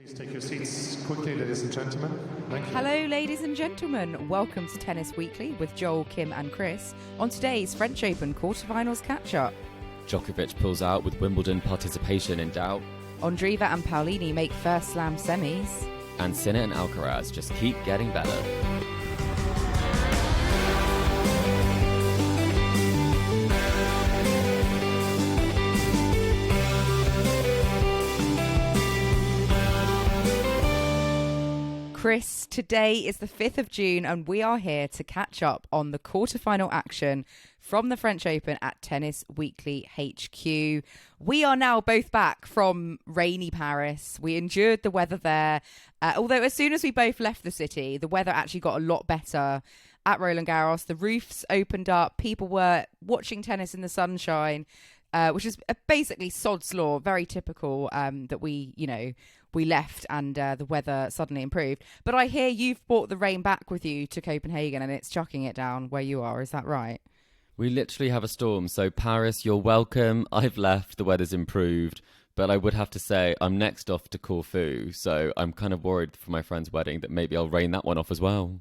Please take your seats quickly, ladies and gentlemen. Thank you. Hello, ladies and gentlemen. Welcome to Tennis Weekly with Joel, Kim and Chris on today's French Open quarterfinals catch-up. Djokovic pulls out with Wimbledon participation in doubt. Andreeva and Paolini make first slam semis. And Sinner and Alcaraz just keep getting better. Chris, today is the 5th of June and we are here to catch up on the quarterfinal action from the French Open at Tennis Weekly HQ. We are now both back from rainy Paris. We endured the weather there. Although as soon as we both left the city, the weather actually got a lot better at Roland Garros. The roofs opened up. People were watching tennis in the sunshine, which is basically sod's law, very typical that we left and the weather suddenly improved. But I hear you've brought the rain back with you to Copenhagen and it's chucking it down where you are. Is that right? We literally have a storm. So Paris, you're welcome. I've left. The weather's improved. But I would have to say I'm next off to Corfu. So I'm kind of worried for my friend's wedding that maybe I'll rain that one off as well.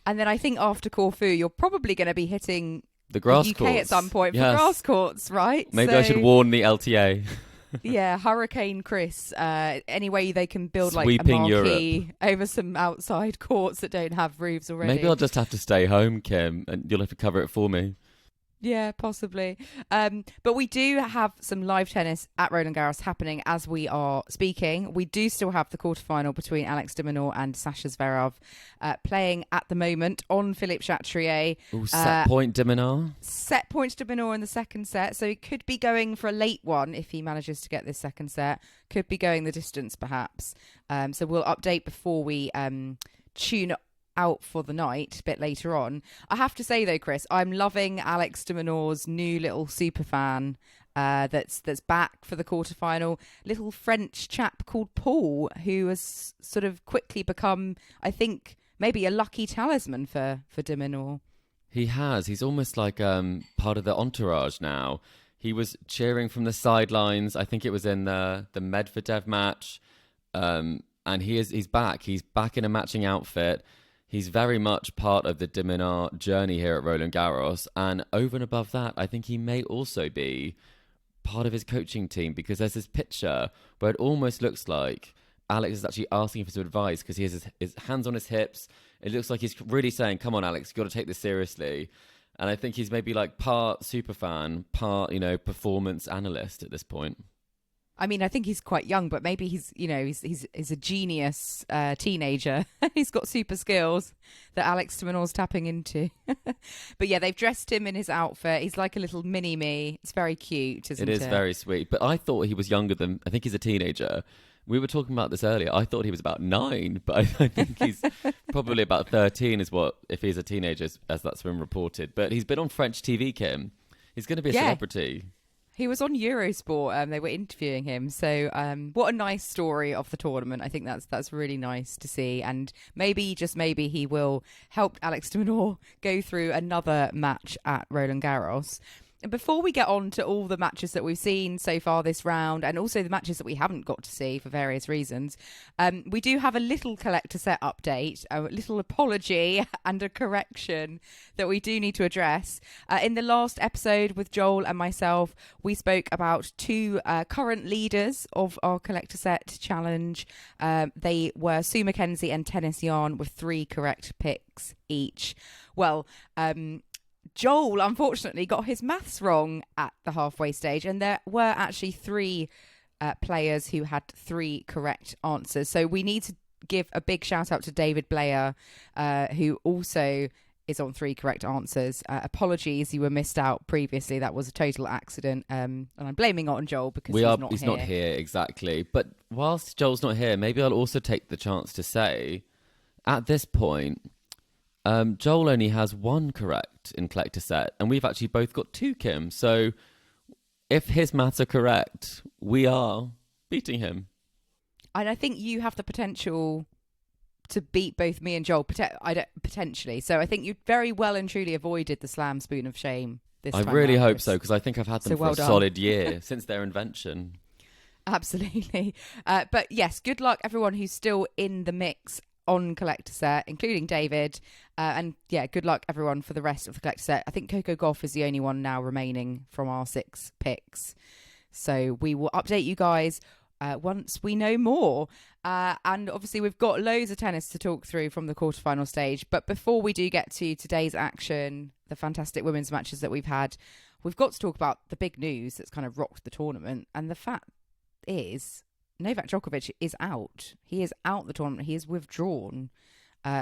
And then I think after Corfu, you're probably going to be hitting the grass UK courts at some point for yes. grass courts, right? Maybe I should warn the LTA. Yeah, Hurricane Chris. Any way they can build Sweeping like a marquee Europe. over some outside courts that don't have roofs already. Maybe I'll just have to stay home, Kim, and you'll have to cover it for me. Yeah, possibly. But we do have some live tennis at Roland Garros happening as we are speaking. We do still have the quarterfinal between Alex de Minaur and Sacha Zverev playing at the moment on Philippe Chatrier. Ooh, set point de Minaur. Set point de Minaur in the second set. So he could be going for a late one if he manages to get this second set. Could be going the distance perhaps. So we'll update before we tune out for the night a bit later on. I have to say though, Chris, I'm loving Alex de Minaur's new little super fan that's back for the quarterfinal. Little French chap called Paul, who has sort of quickly become, I think, maybe a lucky talisman for de Minaur. He has. He's almost like part of the entourage now. He was cheering from the sidelines. I think it was in the Medvedev match, and he's back. He's back in a matching outfit. He's very much part of the de Minaur journey here at Roland Garros. And over and above that, I think he may also be part of his coaching team because there's this picture where it almost looks like Alex is actually asking for some advice because he has his hands on his hips. It looks like he's really saying, come on, Alex, you've got to take this seriously. And I think he's maybe like part superfan, part, performance analyst at this point. I mean, I think he's quite young, but maybe he's a genius teenager. He's got super skills that Alex de Minaur's tapping into. But yeah, they've dressed him in his outfit. He's like a little mini-me. It's very cute, isn't it? It is very sweet. But I thought he was younger than, I think he's a teenager. We were talking about this earlier. I thought he was about 9, but I think he's probably about 13 is what, if he's a teenager, as that's been reported. But he's been on French TV, Kim. He's going to be a celebrity. He was on Eurosport. They were interviewing him. So what a nice story of the tournament. I think that's really nice to see. And maybe, just maybe, he will help Alex de Minaur go through another match at Roland Garros. And before we get on to all the matches that we've seen so far this round, and also the matches that we haven't got to see for various reasons, we do have a little collector set update, a little apology and a correction that we do need to address. In the last episode with Joel and myself, we spoke about 2 current leaders of our collector set challenge. They were Sue McKenzie and Tennis Yarn with 3 correct picks each. Well, Joel, unfortunately, got his maths wrong at the halfway stage, and there were actually 3 players who had 3 correct answers. So we need to give a big shout out to David Blair, who also is on 3 correct answers. Apologies, you were missed out previously. That was a total accident, and I'm blaming it on Joel because he's not here, exactly. But whilst Joel's not here, maybe I'll also take the chance to say, at this point, Joel only has 1 correct in collector set, and we've actually both got 2, Kim. So if his maths are correct, we are beating him. And I think you have the potential to beat both me and Joel, potentially. So I think you very well and truly avoided the slam spoon of shame this time. I really hope so, because I think I've had them for a solid year since their invention. Absolutely. But yes, good luck everyone who's still in the mix on collector set, including David. And yeah, good luck everyone for the rest of the collector set. I think Coco Gauff is the only one now remaining from our 6 picks. So we will update you guys once we know more. And obviously we've got loads of tennis to talk through from the quarterfinal stage. But before we do get to today's action, the fantastic women's matches that we've had, we've got to talk about the big news that's kind of rocked the tournament. And the fact is Novak Djokovic is out. He is out the tournament. He is withdrawn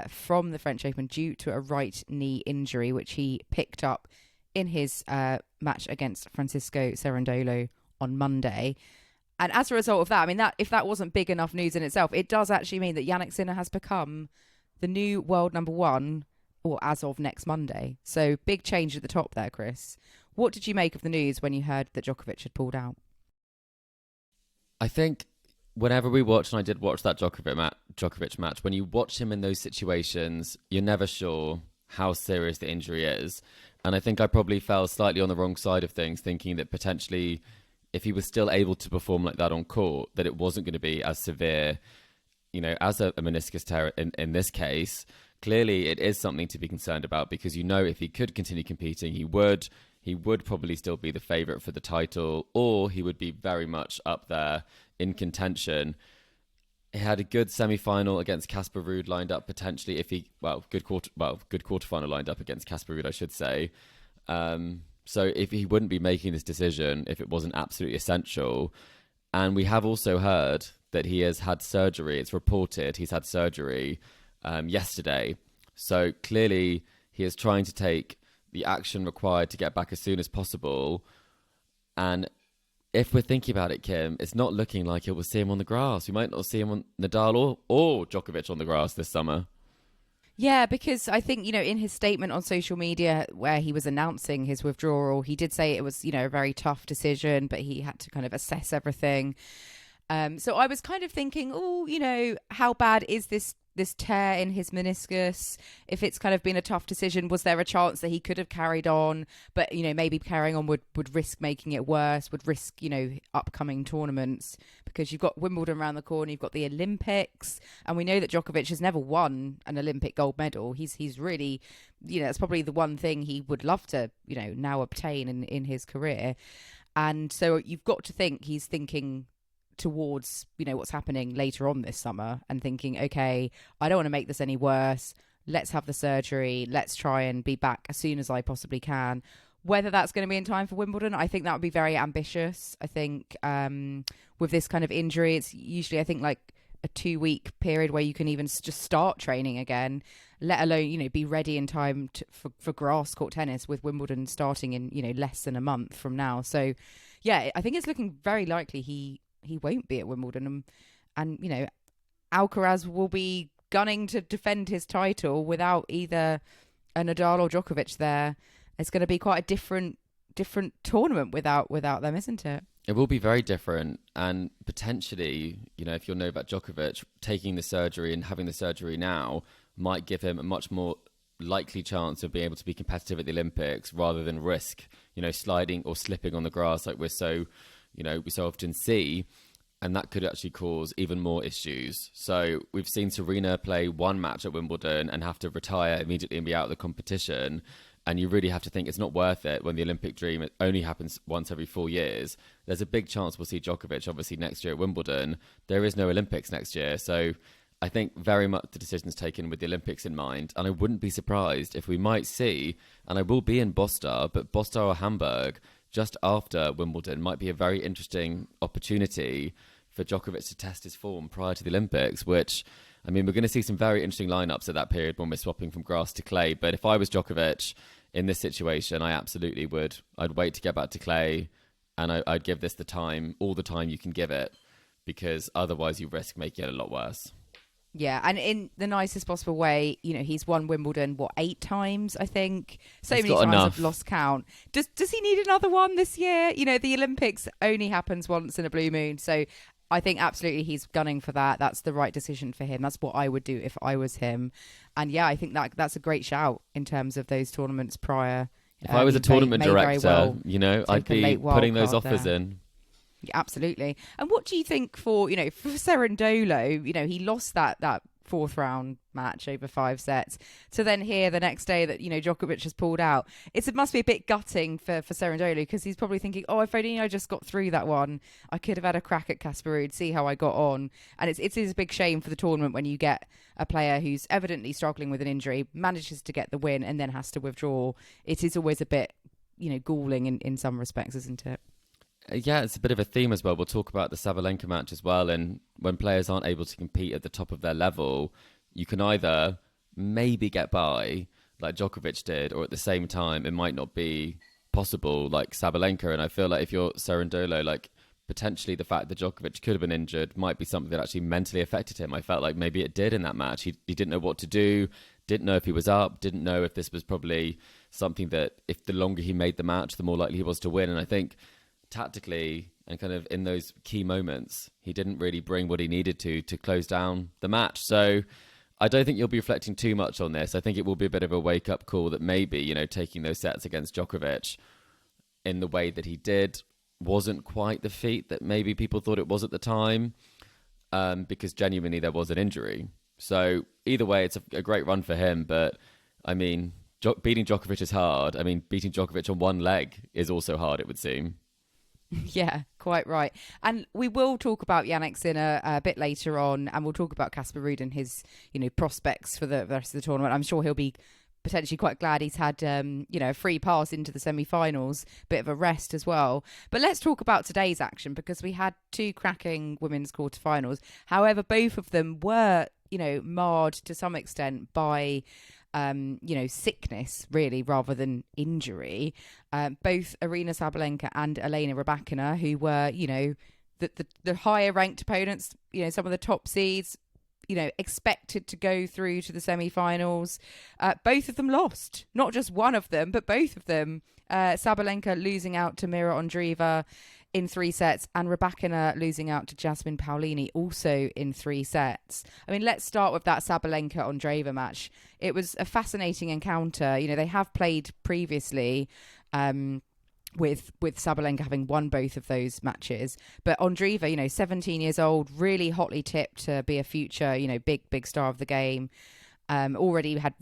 from the French Open due to a right knee injury, which he picked up in his match against Francisco Cerundolo on Monday. And as a result of that, I mean, that if that wasn't big enough news in itself, it does actually mean that Jannik Sinner has become the new world number 1, or as of next Monday. So big change at the top there, Chris. What did you make of the news when you heard that Djokovic had pulled out? I think whenever we watch, and I did watch that Djokovic match, when you watch him in those situations, you're never sure how serious the injury is. And I think I probably fell slightly on the wrong side of things, thinking that potentially if he was still able to perform like that on court, that it wasn't going to be as severe, as a meniscus tear in this case. Clearly, it is something to be concerned about because, if he could continue competing, he would probably still be the favourite for the title, or he would be very much up there in contention. He had a good semi-final against Casper Ruud lined up potentially. Good quarterfinal lined up against Casper Ruud, I should say. So if he wouldn't be making this decision if it wasn't absolutely essential. And we have also heard that he has had surgery. It's reported he's had surgery yesterday. So clearly he is trying to take the action required to get back as soon as possible. And if we're thinking about it, Kim, it's not looking like we'll see him on the grass. We might not see him on Nadal or Djokovic on the grass this summer. Yeah, because I think, in his statement on social media where he was announcing his withdrawal, he did say it was, a very tough decision, but he had to kind of assess everything. So I was kind of thinking, how bad is this tear in his meniscus? If it's kind of been a tough decision, was there a chance that he could have carried on, but maybe carrying on would risk making it worse, would risk upcoming tournaments, because you've got Wimbledon around the corner, you've got the Olympics, and we know that Djokovic has never won an Olympic gold medal. He's really, it's probably the one thing he would love to now obtain in his career. And so you've got to think he's thinking towards what's happening later on this summer and thinking, okay, I don't want to make this any worse, let's have the surgery, let's try and be back as soon as I possibly can. Whether that's going to be in time for Wimbledon, I think that would be very ambitious. I think with this kind of injury, it's usually I think like a 2-week period where you can even just start training again, let alone be ready in time for grass court tennis, with Wimbledon starting in less than a month from now. So yeah, I think it's looking very likely he won't be at Wimbledon, and Alcaraz will be gunning to defend his title without either a Nadal or Djokovic there. It's going to be quite a different tournament without them, isn't it? It will be very different, and potentially, if you're Novak Djokovic, taking the surgery and having the surgery now might give him a much more likely chance of being able to be competitive at the Olympics rather than risk, sliding or slipping on the grass like we so often see, and that could actually cause even more issues. So we've seen Serena play one match at Wimbledon and have to retire immediately and be out of the competition. And you really have to think it's not worth it when the Olympic dream only happens once every 4 years. There's a big chance we'll see Djokovic obviously next year at Wimbledon. There is no Olympics next year. So I think very much the decision's taken with the Olympics in mind. And I wouldn't be surprised if we might see, and I will be in Bostar, but Bostar or Hamburg just after Wimbledon might be a very interesting opportunity for Djokovic to test his form prior to the Olympics, which, I mean, we're going to see some very interesting lineups at that period when we're swapping from grass to clay. But if I was Djokovic in this situation, I absolutely would. I'd wait to get back to clay, and I'd give this all the time you can give it, because otherwise you risk making it a lot worse. Yeah, and in the nicest possible way, he's won Wimbledon, 8 times, I think. So many times I've lost count. Does he need another one this year? The Olympics only happens once in a blue moon. So I think absolutely he's gunning for that. That's the right decision for him. That's what I would do if I was him. And yeah, I think that's a great shout in terms of those tournaments prior. If I was a tournament director, I'd be putting those offers in. Yeah, absolutely. And what do you think for Cerundolo? He lost that fourth round match over 5 sets to then hear the next day that Djokovic has pulled out. It must be a bit gutting for Cerundolo, because he's probably thinking, oh, if only I just got through that one, I could have had a crack at Casper Ruud, see how I got on. And it is a big shame for the tournament when you get a player who's evidently struggling with an injury, manages to get the win and then has to withdraw. It is always a bit galling in some respects, isn't it? Yeah, it's a bit of a theme as well. We'll talk about the Sabalenka match as well. And when players aren't able to compete at the top of their level, you can either maybe get by, like Djokovic did, or at the same time, it might not be possible, like Sabalenka. And I feel like if you're Cerundolo, like potentially the fact that Djokovic could have been injured might be something that actually mentally affected him. I felt like maybe it did in that match. He didn't know what to do, didn't know if he was up, didn't know if this was probably something that if the longer he made the match, the more likely he was to win. And I think tactically and kind of in those key moments, he didn't really bring what he needed to close down the match. So I don't think you'll be reflecting too much on this. I think it will be a bit of a wake-up call that maybe, taking those sets against Djokovic in the way that he did wasn't quite the feat that maybe people thought it was at the time, because genuinely there was an injury. So either way, it's a great run for him. But, I mean, beating Djokovic is hard. I mean, beating Djokovic on one leg is also hard, it would seem. Yeah, quite right. And we will talk about Jannik Sinner a bit later on, and we'll talk about Casper Ruud and his, prospects for the rest of the tournament. I'm sure he'll be potentially quite glad he's had, a free pass into the semi-finals, bit of a rest as well. But let's talk about today's action, because we had 2 cracking women's quarterfinals. However, both of them were, marred to some extent by sickness, really, rather than injury. Both Aryna Sabalenka and Elena Rybakina, who were, the higher ranked opponents, some of the top seeds, expected to go through to the semi-finals. Both of them lost. Not just one of them, but both of them. Sabalenka losing out to Andreeva in 3 sets, and Rybakina losing out to Jasmine Paolini also in 3 sets. I mean, let's start with that Sabalenka-Andreeva match. It was a fascinating encounter. They have played previously with Sabalenka having won both of those matches. But Andreeva, 17 years old, really hotly tipped to be a future, big star of the game. Already had,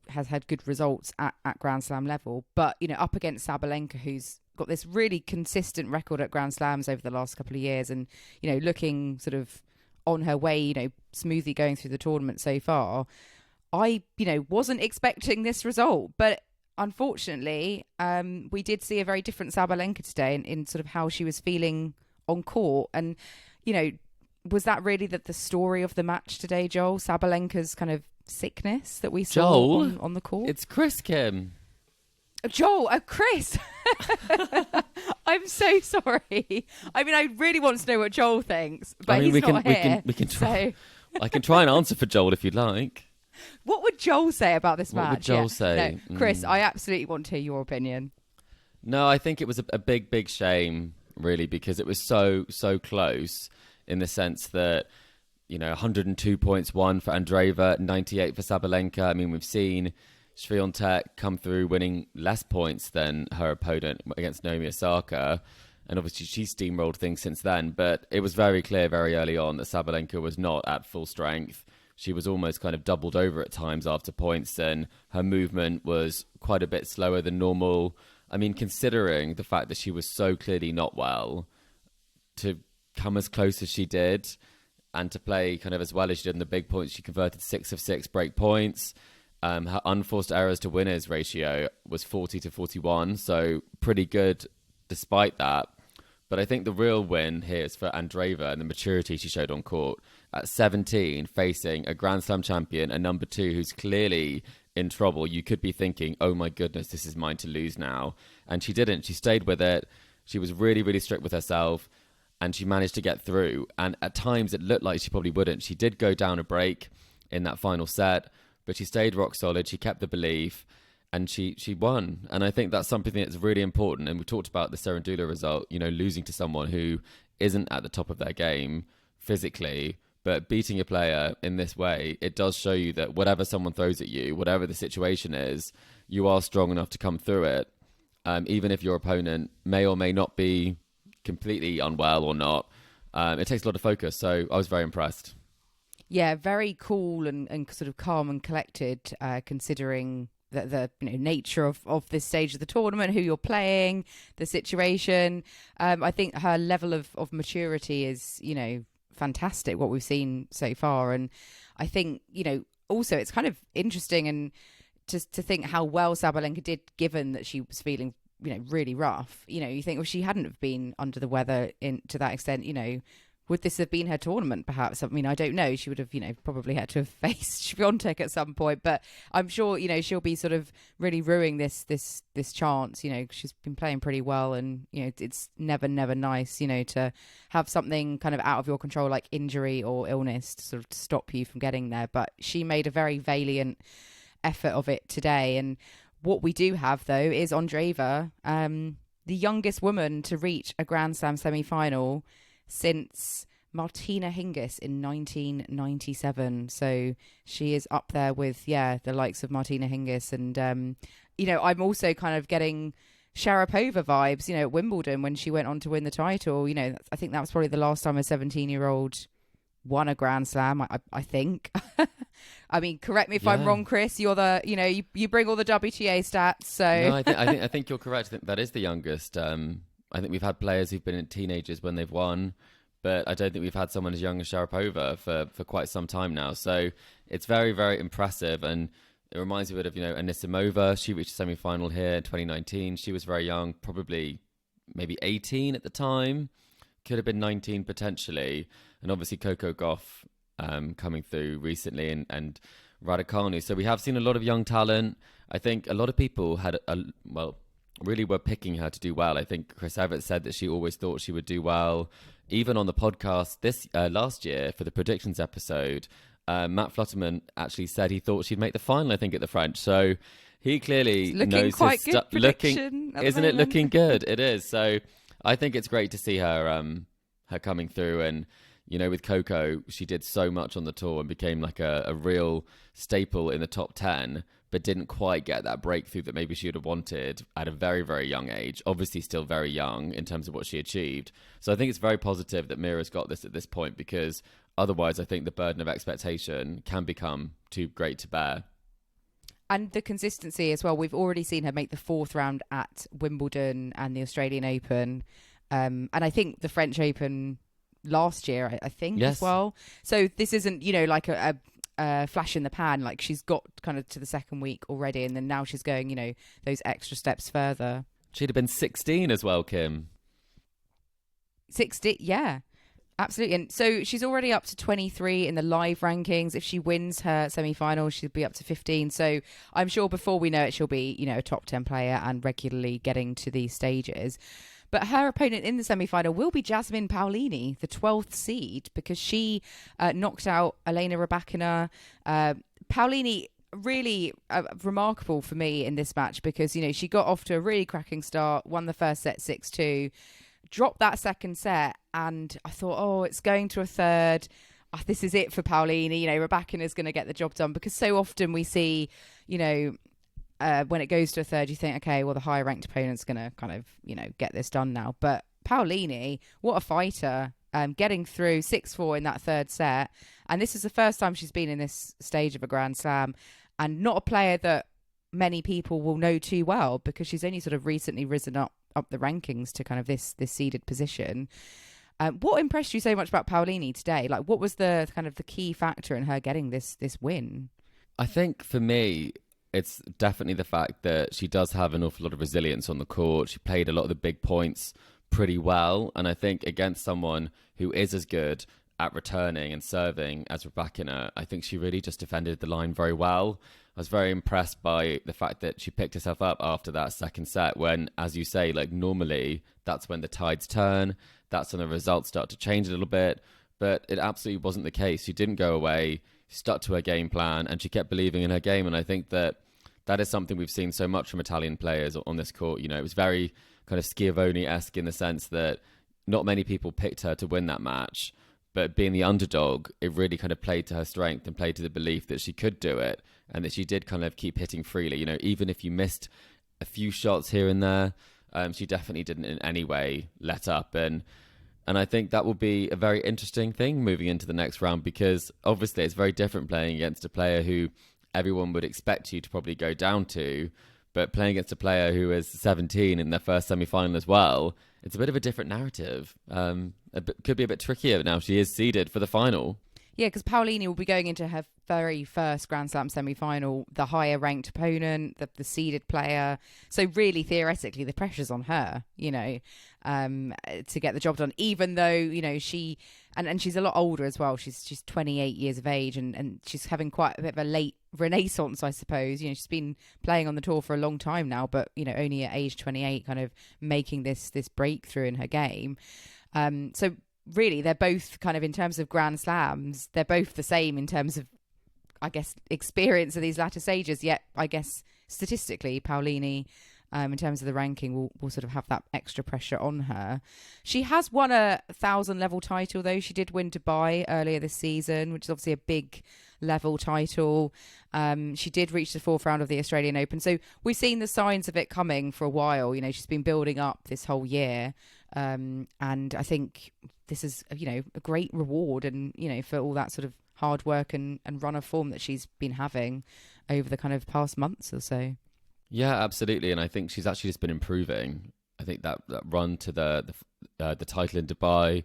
has had good results at Grand Slam level. But, up against Sabalenka, who's got this really consistent record at Grand Slams over the last couple of years, and looking sort of on her way, smoothly going through the tournament so far. I wasn't expecting this result, but unfortunately we did see a very different Sabalenka today in sort of how she was feeling on court. And was that really the story of the match today, Joel? Sabalenka's kind of sickness that we saw on the court? It's Chris, Kim. Joel, Chris. I'm so sorry. I mean, I really want to know what Joel thinks, but he's not here. We can try. I can try and answer for Joel if you'd like. What would Joel say about this match? What would Joel say? No, Chris, I absolutely want to hear your opinion. No, I think it was a big shame, really, because it was so close in the sense that, 102 points won for Andreeva, 98 for Sabalenka. I mean, we've seen Swiatek come through winning less points than her opponent against Naomi Osaka. And obviously she steamrolled things since then. But it was very clear very early on that Sabalenka was not at full strength. She was almost kind of doubled over at times after points, and her movement was quite a bit slower than normal. I mean, considering the fact that she was so clearly not well, to come as close as she did and to play kind of as well as she did in the big points, she converted 6 of 6 break points. Her unforced errors to winners ratio was 40-41, so pretty good despite that. But I think the real win here is for Andreeva and the maturity she showed on court. At 17, facing a Grand Slam champion, a number 2 who's clearly in trouble, you could be thinking, oh my goodness, this is mine to lose now. And she didn't. She stayed with it. She was really strict with herself, and she managed to get through. And at times it looked like she probably wouldn't. She did go down a break in that final set, but she stayed rock solid. She kept the belief, and she won. And I think that's something that's really important. And we talked about the Cerundolo result, losing to someone who isn't at the top of their game physically, but beating a player in this way, it does show you that whatever someone throws at you, whatever the situation is, you are strong enough to come through it. Even if your opponent may or may not be completely unwell or not. It takes a lot of focus. So I was very impressed. Yeah, very cool and sort of calm and collected, considering the nature of this stage of the tournament, who you're playing, the situation. I think her level of maturity is, fantastic, what we've seen so far. And I think, also it's kind of interesting and to think how well Sabalenka did, given that she was feeling, really rough. You think, well, she hadn't have been under the weather to that extent, would this have been her tournament, perhaps? I mean, I don't know. She would have, probably had to have faced Swiatek at some point. But I'm sure, she'll be sort of really ruining this chance. She's been playing pretty well, and it's never nice, to have something kind of out of your control, like injury or illness, to sort of stop you from getting there. But she made a very valiant effort of it today. And what we do have, though, is Andreeva, the youngest woman to reach a Grand Slam semi-final since Martina Hingis in 1997. So she is up there with, the likes of Martina Hingis. And, I'm also kind of getting Sharapova vibes, at Wimbledon when she went on to win the title. I think that was probably the last time a 17-year-old won a Grand Slam, I think. I mean, correct me if I'm wrong, Chris. You're the, you bring all the WTA stats. So no, I think you're correct. I think that is the youngest. I think we've had players who've been teenagers when they've won, but I don't think we've had someone as young as Sharapova for quite some time now. So it's very, very impressive. And it reminds me a bit of, Anisimova. She reached the semi-final here in 2019. She was very young, probably maybe 18 at the time. Could have been 19 potentially. And obviously Coco Gauff coming through recently and Raducanu. So we have seen a lot of young talent. I think a lot of people had, really were picking her to do well. I think Chris Evert said that she always thought she would do well. Even on the podcast last year for the predictions episode, Matt Flutterman actually said he thought she'd make the final, I think, at the French. So he clearly knows quite his good stuff. Isn't it looking good? It is. So I think it's great to see her coming through. And, with Coco, she did so much on the tour and became like a real staple in the top 10. But didn't quite get that breakthrough that maybe she would have wanted at a very, very young age. Obviously still very young in terms of what she achieved. So I think it's very positive that Mira's got this at this point, because otherwise I think the burden of expectation can become too great to bear. And the consistency as well. We've already seen her make the fourth round at Wimbledon and the Australian Open. And I think the French Open last year, I think, as well. So this isn't, like a flash in the pan. Like, she's got kind of to the second week already, and then now she's going, those extra steps further. She'd have been 16 as well, Kim. 60, yeah, absolutely. And so she's already up to 23 in the live rankings. If she wins her semi-final, she'll be up to 15. So I'm sure before we know it, she'll be, a top 10 player and regularly getting to these stages. But her opponent in the semi-final will be Jasmine Paolini, the 12th seed, because she knocked out Elena Rybakina. Paolini, really remarkable for me in this match because, she got off to a really cracking start, won the first set 6-2, dropped that second set, and I thought, it's going to a third. This is it for Paolini. Rybakina is going to get the job done, because so often we see, when it goes to a third, you think, okay, well, the higher ranked opponent's going to kind of, get this done now. But Paolini, what a fighter, getting through 6-4 in that third set. And this is the first time she's been in this stage of a Grand Slam, and not a player that many people will know too well, because she's only sort of recently risen up the rankings to kind of this seeded position. What impressed you so much about Paolini today? Like, what was the kind of the key factor in her getting this win? I think for me, it's definitely the fact that she does have an awful lot of resilience on the court. She played a lot of the big points pretty well. And I think against someone who is as good at returning and serving as Rybakina, I think she really just defended the line very well. I was very impressed by the fact that she picked herself up after that second set when, as you say, like normally that's when the tides turn. That's when the results start to change a little bit. But it absolutely wasn't the case. She didn't go away, stuck to her game plan, and she kept believing in her game. And I think that is something we've seen so much from Italian players on this court. It was very kind of Schiavone-esque in the sense that not many people picked her to win that match. But being the underdog, it really kind of played to her strength and played to the belief that she could do it and that she did kind of keep hitting freely. Even if you missed a few shots here and there, She definitely didn't in any way let up. And I think that will be a very interesting thing moving into the next round, because obviously it's very different playing against a player who everyone would expect you to probably go down to, but playing against a player who is 17 in their first semi-final as well, it's a bit of a different narrative. Could be a bit trickier now she is seeded for the final. Yeah, because Paolini will be going into her very first Grand Slam semi-final, the higher-ranked opponent, the seeded player. So really, theoretically, the pressure's on her, to get the job done. Even though, she... And she's a lot older as well. She's 28 years of age, and she's having quite a bit of a late renaissance, I suppose. She's been playing on the tour for a long time now, but, only at age 28, kind of making this breakthrough in her game. So really, they're both kind of, in terms of Grand Slams, they're both the same in terms of, I guess, experience of these latter stages. Yet, I guess, statistically, Paolini, in terms of the ranking, will sort of have that extra pressure on her. She has won a 1,000 level title, though. She did win Dubai earlier this season, which is obviously a big level title. She did reach the fourth round of the Australian Open. So we've seen the signs of it coming for a while. She's been building up this whole year. And I think this is, a great reward and, for all that sort of hard work and run of form that she's been having over the kind of past months or so. Yeah, absolutely. And I think she's actually just been improving. I think that run to the title in Dubai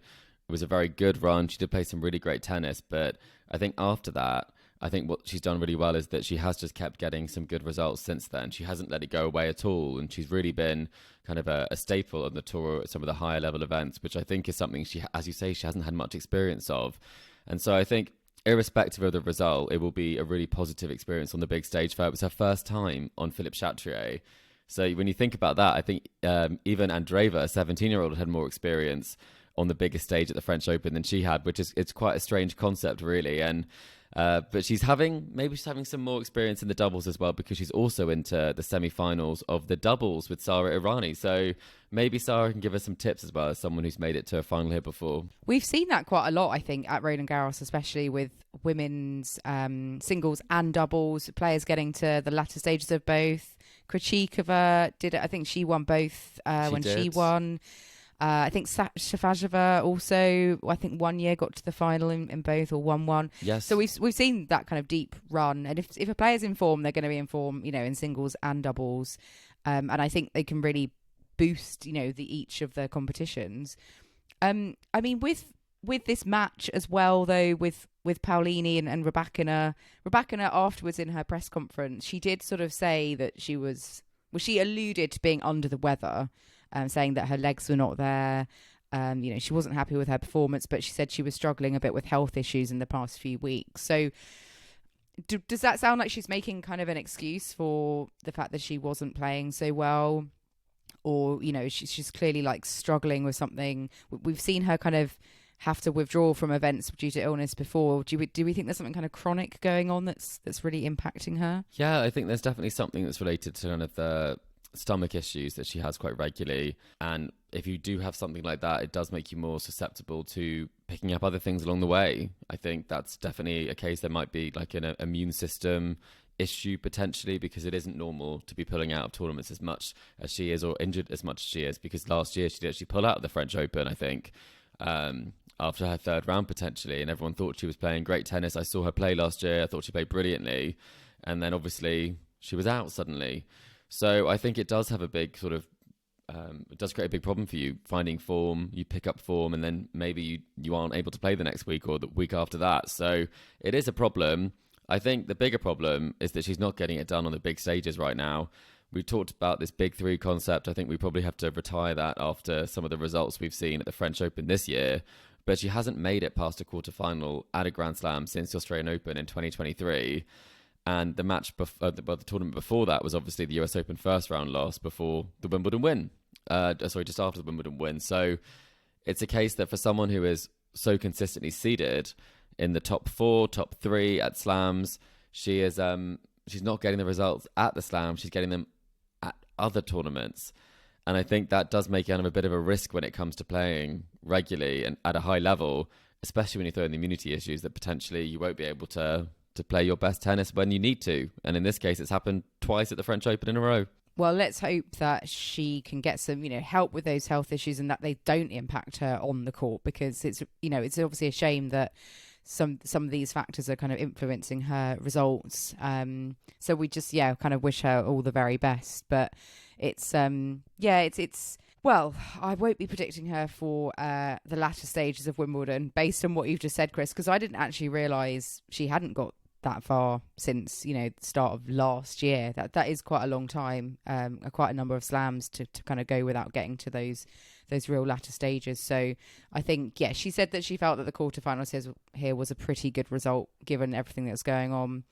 was a very good run. She did play some really great tennis. But I think after that, I think what she's done really well is that she has just kept getting some good results since then. She hasn't let it go away at all. And she's really been kind of a staple on the tour at some of the higher level events, which I think is something she, as you say, she hasn't had much experience of. And so I think, irrespective of the result, it will be a really positive experience on the big stage for her. It was her first time on Philippe Chatrier. So when you think about that, I think even Andreeva, a 17-year-old, had more experience on the biggest stage at the French Open than she had, it's quite a strange concept, really. And but she's having some more experience in the doubles as well, because she's also into the semi-finals of the doubles with Sara Irani. So maybe Sara can give us some tips as well, as someone who's made it to a final here before. We've seen that quite a lot, I think, at Roland Garros, especially with women's singles and doubles, players getting to the latter stages of both. Krejcikova did it. I think she won both she won. I think Shafazova also, I think 1 year got to the final in both, or won one. Yes. So we've seen that kind of deep run. And if a player's in form, they're going to be in form, in singles and doubles. And I think they can really boost, each of the competitions. I mean, with this match as well, though, with Paolini and Rybakina afterwards in her press conference, she did sort of say that she alluded to being under the weather. Saying that her legs were not there. She wasn't happy with her performance, but she said she was struggling a bit with health issues in the past few weeks. So does that sound like she's making kind of an excuse for the fact that she wasn't playing so well? Or, she's clearly like struggling with something. We've seen her kind of have to withdraw from events due to illness before. Do we think there's something kind of chronic going on that's really impacting her? Yeah, I think there's definitely something that's related to kind of the stomach issues that she has quite regularly. And if you do have something like that, it does make you more susceptible to picking up other things along the way. I think that's definitely a case. There might be like an immune system issue potentially, because it isn't normal to be pulling out of tournaments as much as she is, or injured as much as she is, because last year she did actually pull out of the French Open, I think, after her third round potentially, and everyone thought she was playing great tennis. I saw her play last year. I thought she played brilliantly, and then obviously she was out suddenly. So I think it does have a big sort of, it does create a big problem for you, finding form. You pick up form and then maybe you aren't able to play the next week or the week after that. So it is a problem. I think the bigger problem is that she's not getting it done on the big stages right now. We talked about this big three concept. I think we probably have to retire that after some of the results we've seen at the French Open this year. But she hasn't made it past a quarterfinal at a Grand Slam since the Australian Open in 2023. And the match, the tournament before that was obviously the US Open first round loss before the Wimbledon win. Just after the Wimbledon win. So it's a case that for someone who is so consistently seeded in the top 4, top 3 at slams, she is she's not getting the results at the slam. She's getting them at other tournaments. And I think that does make kind of a bit of a risk when it comes to playing regularly and at a high level, especially when you throw in the immunity issues, that potentially you won't be able to play your best tennis when you need to. And in this case, it's happened twice at the French Open in a row. Well, let's hope that she can get some, help with those health issues and that they don't impact her on the court, because it's obviously a shame that some of these factors are kind of influencing her results. So we just, kind of wish her all the very best. But it's, well, I won't be predicting her for the latter stages of Wimbledon based on what you've just said, Chris, because I didn't actually realise she hadn't got that far since the start of last year. That is quite a long time, quite a number of slams to kind of go without getting to those real latter stages. So I think she said that she felt that the quarterfinals here was a pretty good result given everything that's going on.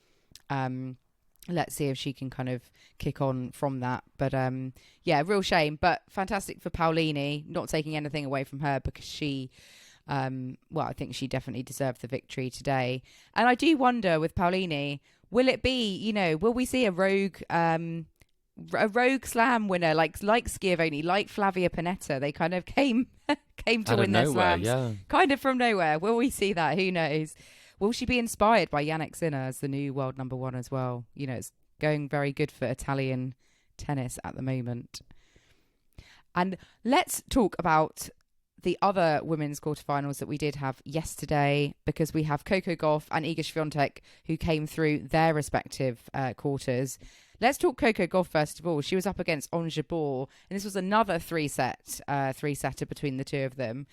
Let's see if she can kind of kick on from that. But real shame, but fantastic for Paolini, not taking anything away from her, because she I think she definitely deserved the victory today. And I do wonder with Paolini, will it be, will we see a rogue slam winner like Schiavone, like Flavia Pannetta? They kind of came to win their slams kind of from nowhere. Will we see that? Who knows? Will she be inspired by Jannik Sinner as the new world number 1 as well? It's going very good for Italian tennis at the moment. And let's talk about the other women's quarterfinals that we did have yesterday, because we have Coco Gauff and Iga Swiatek who came through their respective quarters. Let's talk Coco Gauff first of all. She was up against Ons Jabeur, and this was another three-setter between the two of them.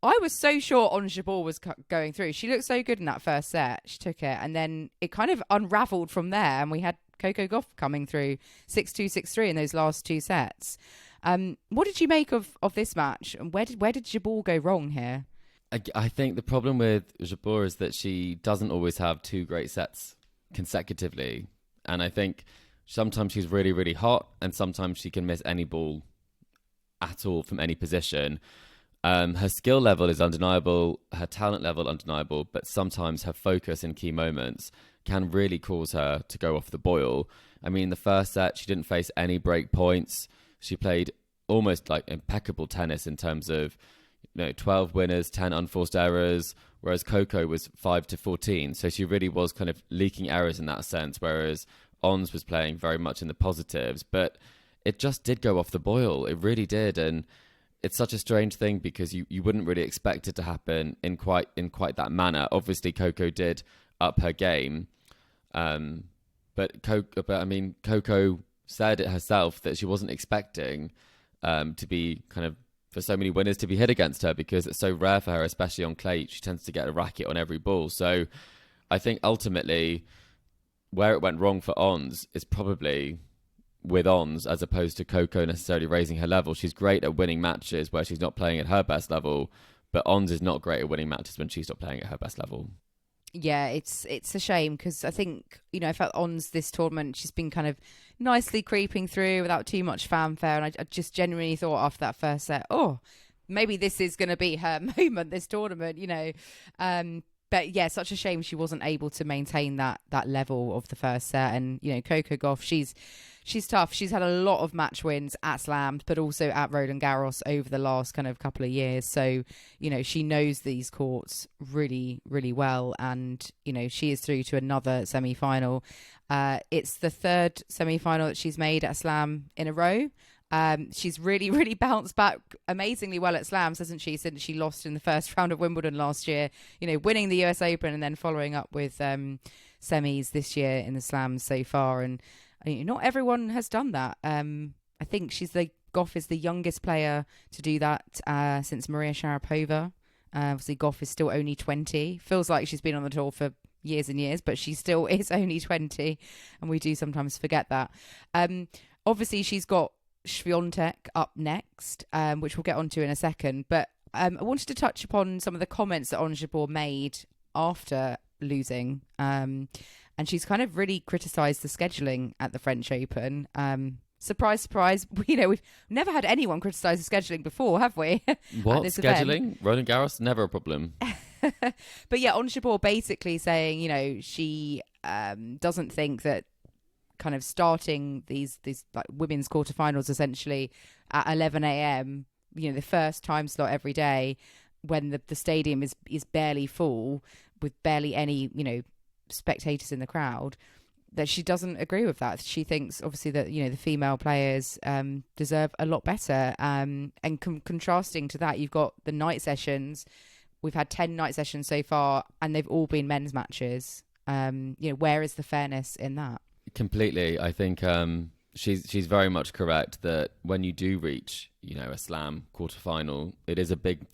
I was so sure Ons Jabeur was going through. She looked so good in that first set. She took it, and then it kind of unraveled from there, and we had Coco Gauff coming through 6-2, 6-3 in those last two sets. What did you make of this match? And where did Jabeur go wrong here? I think the problem with Jabeur is that she doesn't always have two great sets consecutively. And I think sometimes she's really, really hot, and sometimes she can miss any ball at all from any position. Her skill level is undeniable, her talent level undeniable, but sometimes her focus in key moments can really cause her to go off the boil. I mean, the first set, she didn't face any break points. She played almost like impeccable tennis in terms of 12 winners, 10 unforced errors, whereas Coco was 5-14. So she really was kind of leaking errors in that sense, whereas Ons was playing very much in the positives. But it just did go off the boil. It really did. And it's such a strange thing because you wouldn't really expect it to happen in quite that manner. Obviously, Coco did up her game. But Coco said it herself that she wasn't expecting to be kind of for so many winners to be hit against her, because it's so rare for her, especially on clay. She tends to get a racket on every ball. So I think ultimately where it went wrong for Ons is probably with Ons as opposed to Coco necessarily raising her level. She's great at winning matches where she's not playing at her best level, but Ons is not great at winning matches when she's not playing at her best level. Yeah, it's a shame because I think, I felt Ons this tournament, she's been kind of nicely creeping through without too much fanfare. And I just genuinely thought after that first set, maybe this is going to be her moment this tournament, But yeah, such a shame she wasn't able to maintain that level of the first set. And, Coco Gauff, she's tough. She's had a lot of match wins at slams, but also at Roland Garros over the last kind of couple of years. So, she knows these courts really, really well. And, she is through to another semi-final. It's the third semi-final that she's made at a slam in a row. She's really, really bounced back amazingly well at slams, hasn't she, since she lost in the first round of Wimbledon last year, winning the US Open and then following up with semis this year in the slams so far. And not everyone has done that. I think Gauff is the youngest player to do that since Maria Sharapova. Obviously, Gauff is still only 20. Feels like she's been on the tour for years and years, but she still is only 20. And we do sometimes forget that. Obviously, she's got Swiatek up next, which we'll get onto in a second. But I wanted to touch upon some of the comments that Ons Jabeur made after losing. And she's kind of really criticised the scheduling at the French Open. Surprise, surprise. We've never had anyone criticise the scheduling before, have we? What? Scheduling? Roland Garros? Never a problem. But yeah, Ons Jabeur basically saying, she doesn't think that kind of starting these like women's quarterfinals essentially at 11 a.m, the first time slot every day when the stadium is barely full with barely any, spectators in the crowd, that she doesn't agree with that. She thinks obviously that, you know, the female players deserve a lot better. And contrasting to that, you've got the night sessions. We've had 10 night sessions so far, and they've all been men's matches. You know, where is the fairness in that? Completely. I think she's very much correct that when you do reach, you know, a slam quarterfinal, it's a big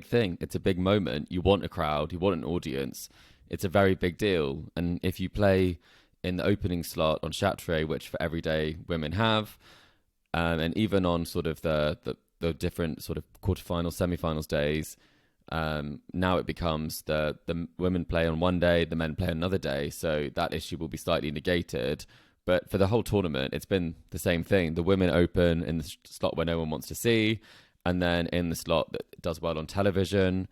thing. It's a big moment. You want a crowd, you want an audience. It's a very big deal. And if you play in the opening slot on Chatrier, which for everyday women have, and even on sort of the different sort of quarterfinals, semi-finals days, now it becomes the women play on one day, the men play on another day. So that issue will be slightly negated. But for the whole tournament, it's been the same thing. The women open in the slot where no one wants to see, and then in the slot that does well on television,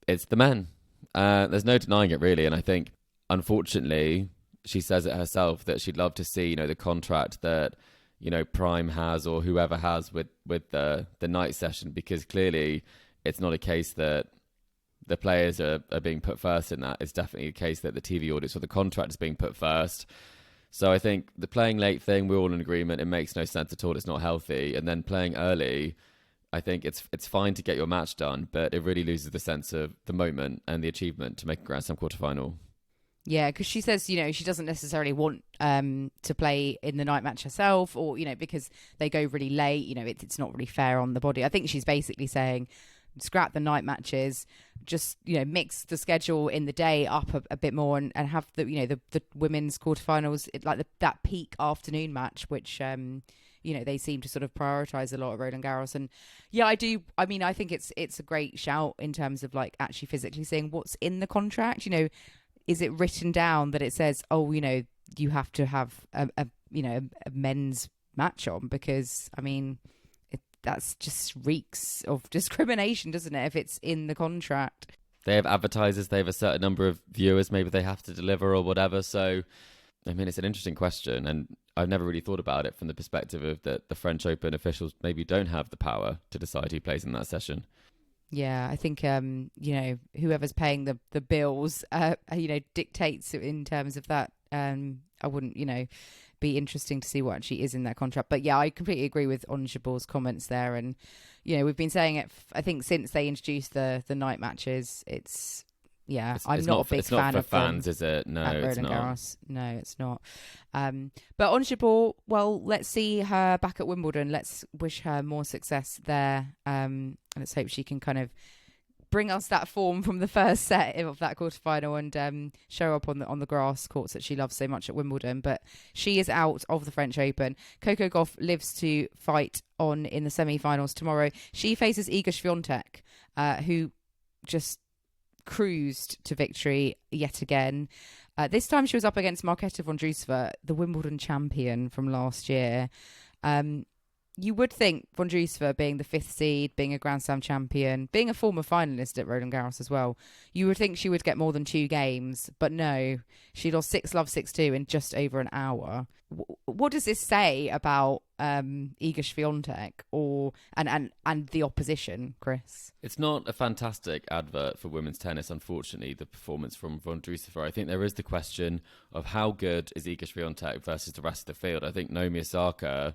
it's the men. There's no denying it, really. And I think, unfortunately, she says it herself that she'd love to see, you know, the contract that, you know, Prime has or whoever has with the night session, because clearly it's not a case that the players are being put first in that. It's definitely a case that the TV audience or the contract is being put first. So I think the playing late thing, we're all in agreement. It makes no sense at all. It's not healthy. And then playing early, I think it's fine to get your match done, but it really loses the sense of the moment and the achievement to make a Grand Slam quarterfinal. Yeah, because she says, you know, she doesn't necessarily want to play in the night match herself, or, you know, because they go really late, you know, it's not really fair on the body. I think she's basically saying, scrap the night matches, just, you know, mix the schedule in the day up a bit more, and have the, you know, the women's quarterfinals, like that peak afternoon match, which you know, they seem to sort of prioritize a lot at Roland Garros. And yeah, I think it's a great shout in terms of like actually physically seeing what's in the contract. You know, is it written down that it says, oh, you know, you have to have a men's match on? Because I mean, that's just reeks of discrimination, doesn't it, if it's in the contract? They have advertisers, they have a certain number of viewers maybe they have to deliver or whatever. So, I mean, it's an interesting question, and I've never really thought about it from the perspective of that the French Open officials maybe don't have the power to decide who plays in that session. Yeah, I think, you know, whoever's paying the bills, you know, dictates in terms of that. I wouldn't, you know, be interesting to see what actually is in that contract. But yeah, I completely agree with Ons Jabeur's comments there. And, you know, we've been saying it, I think, since they introduced the night matches. I'm not a big fan of fans, is it? No, it's not. Garros. No, it's not. But Ons Jabeur, well, let's see her back at Wimbledon. Let's wish her more success there. And let's hope she can kind of bring us that form from the first set of that quarterfinal and show up on the grass courts that she loves so much at Wimbledon. But she is out of the French Open. Coco Gauff lives to fight on in the semi-finals tomorrow. She faces Iga Swiatek, who just cruised to victory yet again. This time she was up against Marketa Vondrousova, the Wimbledon champion from last year. You would think Vondrousova, being the fifth seed, being a Grand Slam champion, being a former finalist at Roland Garros as well, you would think she would get more than 2 games. But no, she lost 6-love, 6-2 in just over an hour. What does this say about Iga Swiatek and the opposition, Chris? It's not a fantastic advert for women's tennis, unfortunately, the performance from Vondrousova. I think there is the question of how good is Iga Swiatek versus the rest of the field. I think Naomi Osaka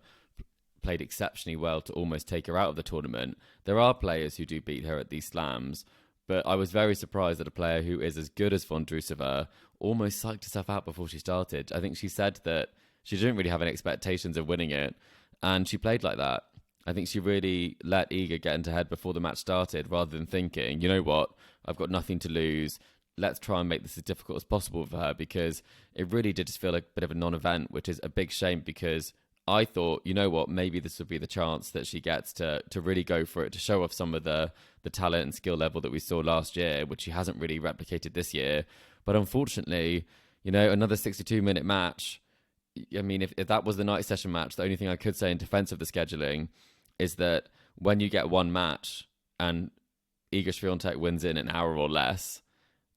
played exceptionally well to almost take her out of the tournament. There are players who do beat her at these slams, but I was very surprised that a player who is as good as Vondrousova almost psyched herself out before she started. I think she said that she didn't really have any expectations of winning it, and she played like that. I think she really let Iga get into head before the match started, rather than thinking, you know what, I've got nothing to lose, let's try and make this as difficult as possible for her, because it really did just feel like a bit of a non-event, which is a big shame, because I thought, you know what, maybe this would be the chance that she gets to really go for it, to show off some of the talent and skill level that we saw last year, which she hasn't really replicated this year. But unfortunately, you know, another 62-minute match. I mean, if that was the night session match, the only thing I could say in defense of the scheduling is that when you get one match and Iga Swiatek wins in an hour or less,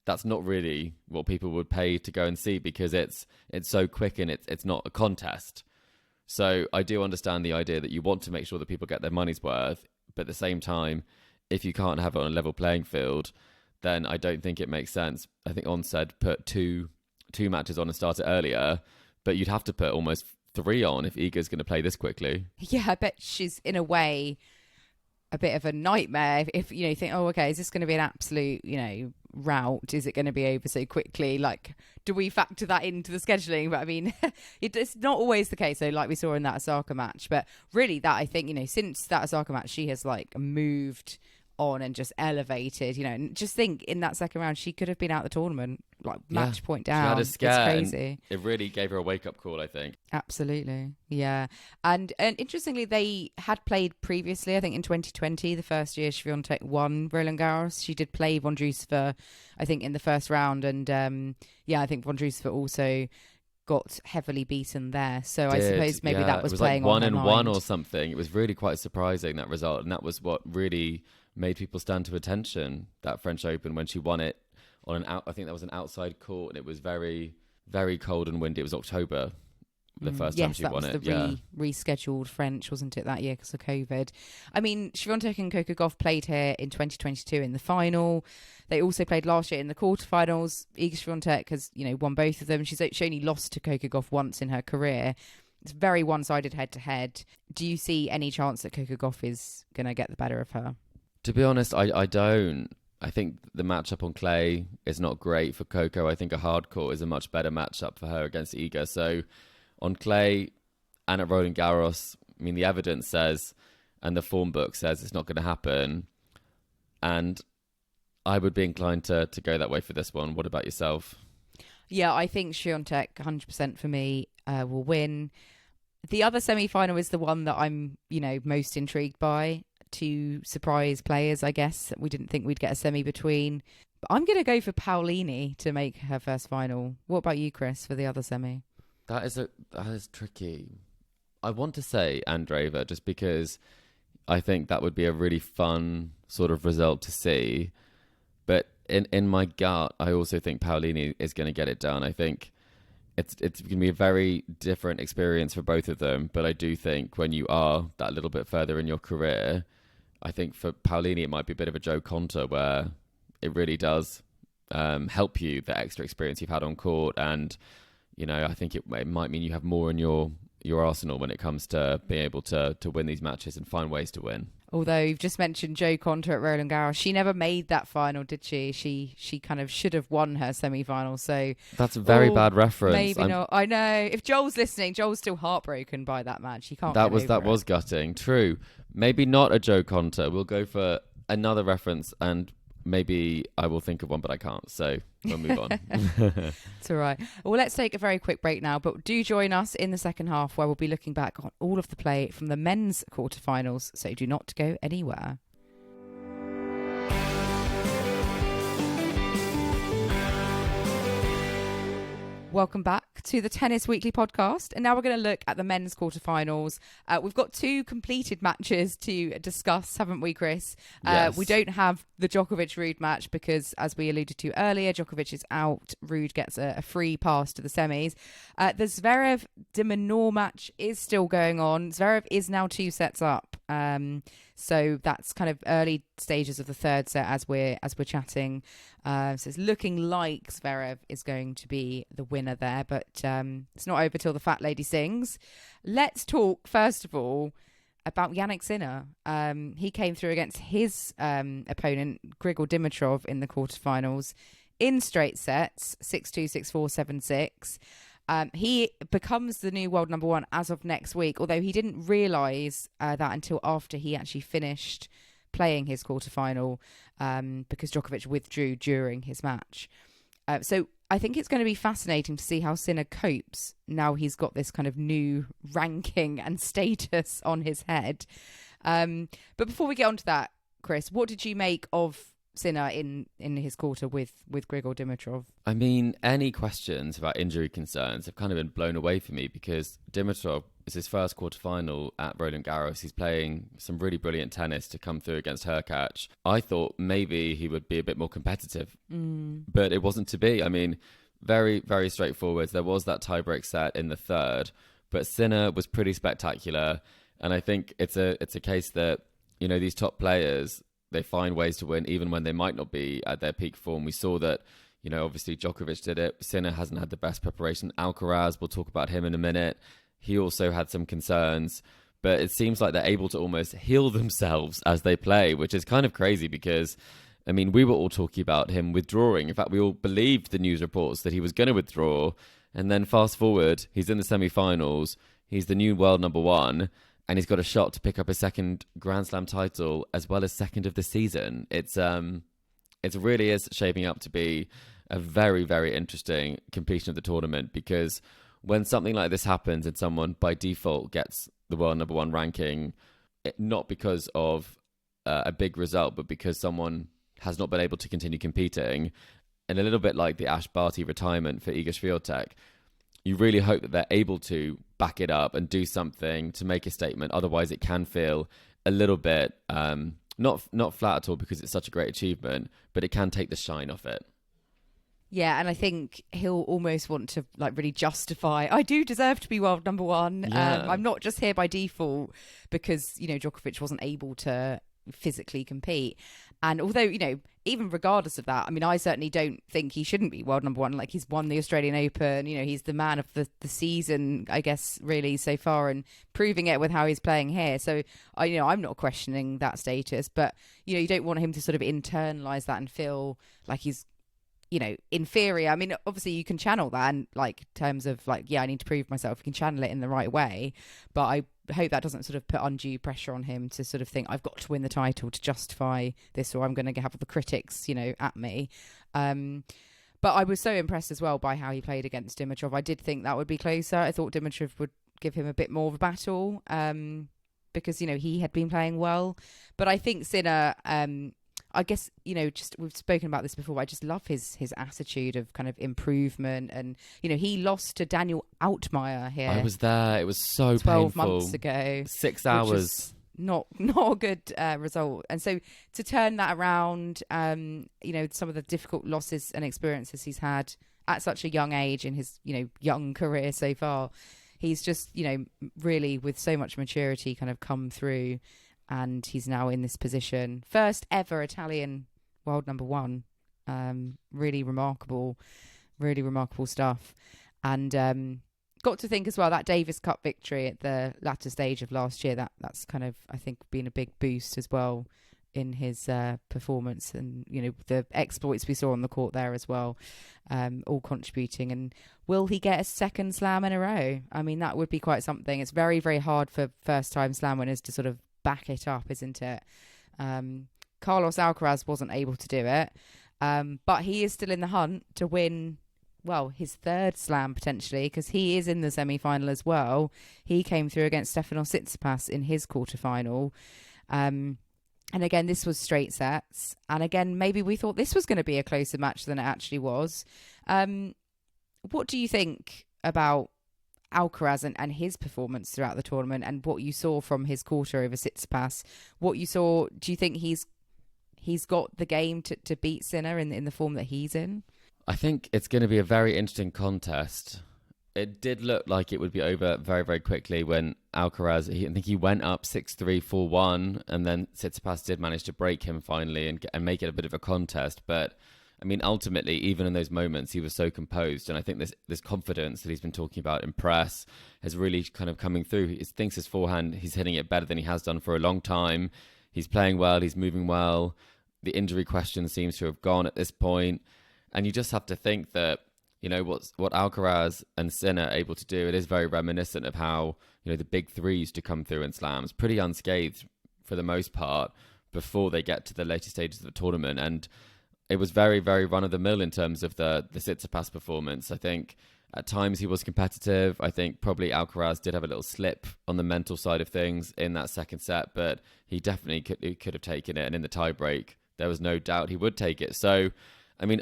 that's not really what people would pay to go and see, because it's so quick and it's not a contest. So I do understand the idea that you want to make sure that people get their money's worth, but at the same time, if you can't have it on a level playing field, then I don't think it makes sense. I think Ons said put two matches on and start it earlier, but you'd have to put almost 3 on if Iga's going to play this quickly. Yeah, I bet she's in a way a bit of a nightmare if you think, oh, okay, is this going to be an absolute, rout? Is it going to be over so quickly? Like, do we factor that into the scheduling? But I mean, it's not always the case, though, like we saw in that Osaka match. But really, that I think, since that Osaka match, she has like moved on and just elevated, and just think in that second round, she could have been out the tournament, like match point down. She had a scare. It's crazy. It really gave her a wake-up call, I think. Absolutely. Yeah. And interestingly, they had played previously, I think in 2020, the first year Swiatek won Roland Garros. She did play Vondrousova, I think, in the first round. And I think Vondrousova also got heavily beaten there. So I suppose maybe that was playing like on her mind. 1-1 or something. It was really quite surprising, that result. And that was what really made people stand to attention, that French Open, when she won it on I think that was an outside court, and it was very, very cold and windy. It was October, the first time she won it. Yes, that was the rescheduled French, wasn't it, that year because of COVID? I mean, Swiatek and Coco Gauff played here in 2022 in the final. They also played last year in the quarterfinals. Iga Swiatek has, won both of them. She only lost to Coco Gauff once in her career. It's very one-sided head-to-head. Do you see any chance that Coco Gauff is going to get the better of her? To be honest, I don't. I think the matchup on clay is not great for Coco. I think a hard court is a much better matchup for her against Iga. So on clay and at Roland Garros, I mean, the evidence says, and the form book says, it's not going to happen. And I would be inclined to go that way for this one. What about yourself? Yeah, I think Swiatek, 100% for me, will win. The other semi-final is the one that I'm, most intrigued by. 2 surprise players, I guess. We didn't think we'd get a semi between. But I'm going to go for Paolini to make her first final. What about you, Chris, for the other semi? That is tricky. I want to say Andreeva, just because I think that would be a really fun sort of result to see. But in my gut, I also think Paolini is going to get it done. I think it's going to be a very different experience for both of them. But I do think when you are that little bit further in your career, I think for Paolini, it might be a bit of a Joe Conter, where it really does help you, the extra experience you've had on court. And, I think it might mean you have more in your arsenal when it comes to being able to win these matches and find ways to win. Although you've just mentioned Joe Conter at Roland Garros, she never made that final, did she? She kind of should have won her semi-final. So that's a very bad reference. Maybe not. I know. If Joel's listening, Joel's still heartbroken by that match. He can't. That was gutting. True. Maybe not a Joe Conter. We'll go for another reference, and maybe I will think of one, but I can't. So we'll move on. It's all right. Well, let's take a very quick break now, but do join us in the second half, where we'll be looking back on all of the play from the men's quarterfinals. So do not go anywhere. Welcome back to the Tennis Weekly podcast. And now we're going to look at the men's quarterfinals. We've got 2 completed matches to discuss, haven't we, Chris? Yes. We don't have the Djokovic-Ruud match because, as we alluded to earlier, Djokovic is out. Ruud gets a free pass to the semis. The Zverev-Minaur match is still going on. Zverev is now 2 sets up. So that's kind of early stages of the third set as we're chatting. So it's looking like Zverev is going to be the winner there, but it's not over till the fat lady sings. Let's talk first of all about Jannik Sinner. He came through against his opponent Grigor Dimitrov in the quarterfinals in straight sets, 6-2, 6-4, 7-6. He becomes the new world number 1 as of next week, although he didn't realise that until after he actually finished playing his quarterfinal because Djokovic withdrew during his match. So I think it's going to be fascinating to see how Sinner copes now he's got this kind of new ranking and status on his head. But before we get on to that, Chris, what did you make of Sinner in his quarter with Grigor Dimitrov? I mean, any questions about injury concerns have kind of been blown away for me, because Dimitrov is his first quarterfinal at Roland Garros. He's playing some really brilliant tennis to come through against Hurkacz. I thought maybe he would be a bit more competitive, but it wasn't to be. I mean, very, very straightforward. There was that tiebreak set in the third, but Sinner was pretty spectacular. And I think it's a case that, these top players, they find ways to win even when they might not be at their peak form. We saw that, Obviously Djokovic did it. Sinner hasn't had the best preparation. Alcaraz, we'll talk about him in a minute. He also had some concerns. But it seems like they're able to almost heal themselves as they play, which is kind of crazy because, we were all talking about him withdrawing. In fact, we all believed the news reports that he was going to withdraw. And then fast forward, he's in the semi-finals. He's the new world number 1. And he's got a shot to pick up his second Grand Slam title as well as second of the season. It really is shaping up to be a very, very interesting completion of the tournament, because when something like this happens and someone by default gets the world number 1 ranking, not because of a big result, but because someone has not been able to continue competing, and a little bit like the Ash Barty retirement for Iga Swiatek, you really hope that they're able to back it up and do something to make a statement. Otherwise, it can feel a little bit not flat at all, because it's such a great achievement, but it can take the shine off it. Yeah, and I think he'll almost want to really justify, I do deserve to be world number 1. Yeah. I'm not just here by default because, Djokovic wasn't able to physically compete. And although, even regardless of that, I certainly don't think he shouldn't be world number 1. He's won the Australian Open, he's the man of the season, I guess, really so far, and proving it with how he's playing here. So, I'm not questioning that status, but, you don't want him to sort of internalise that and feel like he's, inferior. Obviously you can channel that in terms of I need to prove myself. You can channel it in the right way, but I hope that doesn't sort of put undue pressure on him to sort of think I've got to win the title to justify this, or I'm going to have the critics, at me. But I was so impressed as well by how he played against Dimitrov. I did think that would be closer. I thought Dimitrov would give him a bit more of a battle, because, he had been playing well. But I think Sinner, I guess, just we've spoken about this before, but I just love his attitude of kind of improvement. And, he lost to Daniel Altmaier here. I was there. It was so 12 painful. months ago. 6 hours. Not a good result. And so to turn that around, some of the difficult losses and experiences he's had at such a young age in his, young career so far, he's just, really with so much maturity kind of come through. And he's now in this position. First ever Italian world number 1. Really remarkable stuff. And got to think as well, that Davis Cup victory at the latter stage of last year, that's kind of, I think, been a big boost as well in his performance. And, the exploits we saw on the court there as well, all contributing. And will he get a second slam in a row? That would be quite something. It's very, very hard for first-time slam winners to sort of back it up, isn't it? Carlos Alcaraz wasn't able to do it, but he is still in the hunt to win, his third slam potentially, because he is in the semi-final as well. He came through against Stefanos Tsitsipas in his quarterfinal, and again this was straight sets, and again maybe we thought this was going to be a closer match than it actually was. What do you think about Alcaraz and his performance throughout the tournament, and what you saw from his quarter over Tsitsipas? What you saw, do you think he's got the game to beat Sinner in the form that he's in? I think it's going to be a very interesting contest. It did look like it would be over very, very quickly when Alcaraz, I think he went up 6-3, 4-1, and then Tsitsipas did manage to break him finally and make it a bit of a contest. But ultimately, even in those moments, he was so composed. And I think this confidence that he's been talking about in press is really kind of coming through. He thinks his forehand, he's hitting it better than he has done for a long time. He's playing well. He's moving well. The injury question seems to have gone at this point. And you just have to think that, what Alcaraz and Sinner are able to do, it is very reminiscent of how, the big three used to come through in slams, pretty unscathed for the most part before they get to the later stages of the tournament. And it was very, very run-of-the-mill in terms of the Tsitsipas performance. I think at times he was competitive. I think probably Alcaraz did have a little slip on the mental side of things in that second set, but he definitely could have taken it. And in the tie-break, there was no doubt he would take it. So,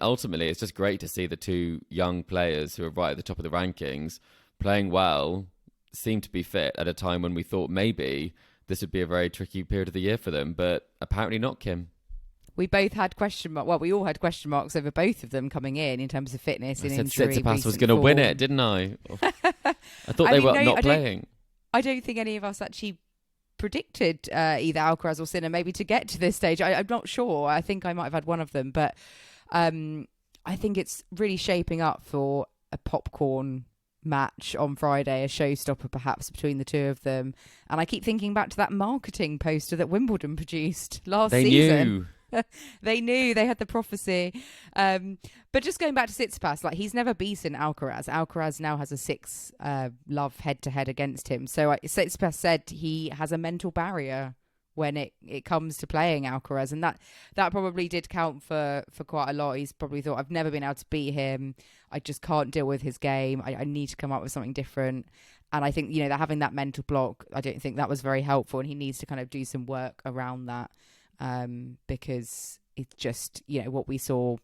ultimately, it's just great to see the two young players who are right at the top of the rankings playing well, seem to be fit at a time when we thought maybe this would be a very tricky period of the year for them, but apparently not, Kim. We both had we all had question marks over both of them coming in terms of fitness and injury. Tsitsipas was going to win it, didn't I? I thought they were not playing. I don't think any of us actually predicted either Alcaraz or Sinner maybe to get to this stage. I'm not sure. I think I might have had one of them, but I think it's really shaping up for a popcorn match on Friday, a showstopper perhaps between the two of them. And I keep thinking back to that marketing poster that Wimbledon produced last season. They knew, they had the prophecy. But just going back to Tsitsipas, like, he's never beaten Alcaraz. Alcaraz now has a 6 love head-to-head against him. So Tsitsipas said he has a mental barrier when it comes to playing Alcaraz, and that probably did count for quite a lot. He's probably thought, I've never been able to beat him. I just can't deal with his game. I need to come up with something different. And I think, that having that mental block, I don't think that was very helpful, and he needs to kind of do some work around that, because it's just, what we saw,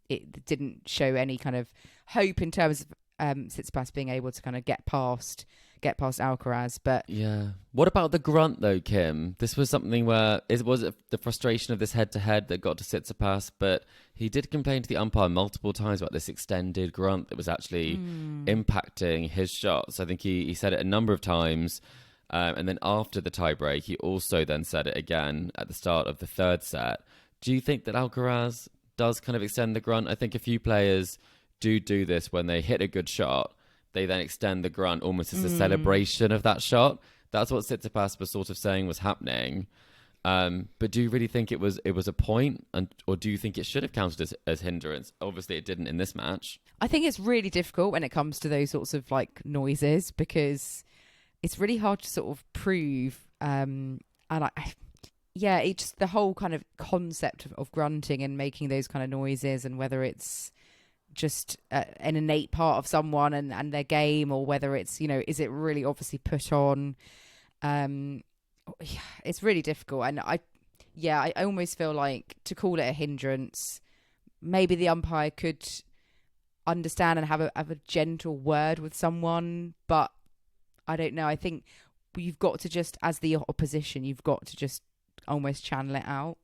it didn't show any kind of hope in terms of Tsitsipas being able to kind of get past Alcaraz. But yeah, what about the grunt though, Kim? This was something where it was the frustration of this head-to-head that got to Tsitsipas, but he did complain to the umpire multiple times about this extended grunt that was actually impacting his shots. I think he said it a number of times, and then after the tiebreak, he also then said it again at the start of the third set. Do you think that Alcaraz does kind of extend the grunt? I think a few players do this when they hit a good shot. They then extend the grunt almost as a celebration of that shot. That's what Tsitsipas was sort of saying was happening. But do you really think it was a point, or do you think it should have counted as hindrance? Obviously, it didn't in this match. I think it's really difficult when it comes to those sorts of like noises, because it's really hard to sort of prove. It's just the whole kind of concept of grunting and making those kind of noises, and whether it's just an innate part of someone and their game, or whether it's, is it really obviously put on? It's really difficult. And I almost feel like, to call it a hindrance, maybe the umpire could understand and have a gentle word with someone, but I don't know. I think you've got to just, as the opposition, you've got to just almost channel it out